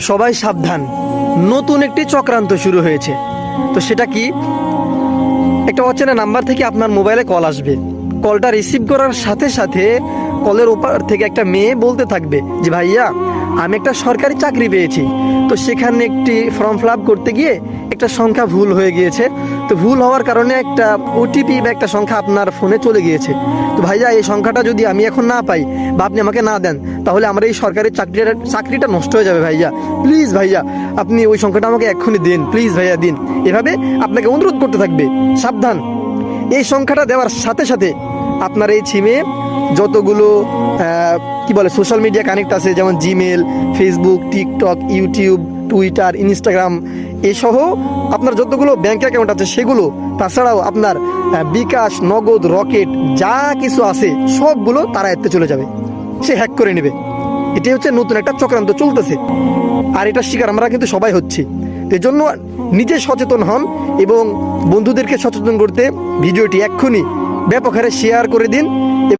সবাই সাবধান, নতুন একটি চক্রান্ত শুরু হয়েছে। তো সেটা কি? একটা অচেনা নাম্বার থেকে আপনার মোবাইলে কল আসবে। কলটা রিসিভ করার সাথে সাথে কলের ওপার থেকে একটা মেয়ে বলতে থাকবে যে ভাইয়া, আমি একটা সরকারি চাকরি পেয়েছি, তো সেখানে একটি ফর্ম ফিল আপ করতে গিয়ে একটা সংখ্যা ভুল হয়ে গিয়েছে। তো ভুল হওয়ার কারণে একটা ওটিপি বা একটা সংখ্যা আপনার ফোনে চলে গিয়েছে। তো ভাইয়া, এই সংখ্যাটা যদি আমি এখন না পাই বা আপনি আমাকে না দেন, তাহলে আমার এই সরকারি চাকরিটা নষ্ট হয়ে যাবে। ভাইয়া প্লিজ, ভাইয়া আপনি ওই সংখ্যাটা আমাকে এক্ষুনি দিন, প্লিজ ভাইয়া দিন। এভাবে আপনাকে অনুরোধ করতে থাকবে। সাবধান, এই সংখ্যাটা দেওয়ার সাথে সাথে আপনার এই সিমে যতগুলো কি বলে সোশ্যাল মিডিয়া কানেক্ট আছে, যেমন Gmail, Facebook, TikTok, YouTube, Twitter, Instagram, এসহ আপনার যতগুলো ব্যাংক অ্যাকাউন্ট আছে সেগুলো, তাছাড়াও আপনার বিকাশ, নগদ, রকেট যা কিছু আছে সবগুলো তারা এতে চলে যাবে, সে হ্যাক করে নেবে। এটাই হচ্ছে নতুন একটা চক্রান্ত চলতেছে, আর এটার শিকার আমরা কিন্তু সবাই হচ্ছি। এর জন্য নিজে সচেতন হন এবং বন্ধুদেরকে সচেতন করতে ভিডিওটি এক্ষুনি ব্যাপক হারে শেয়ার করে দিন।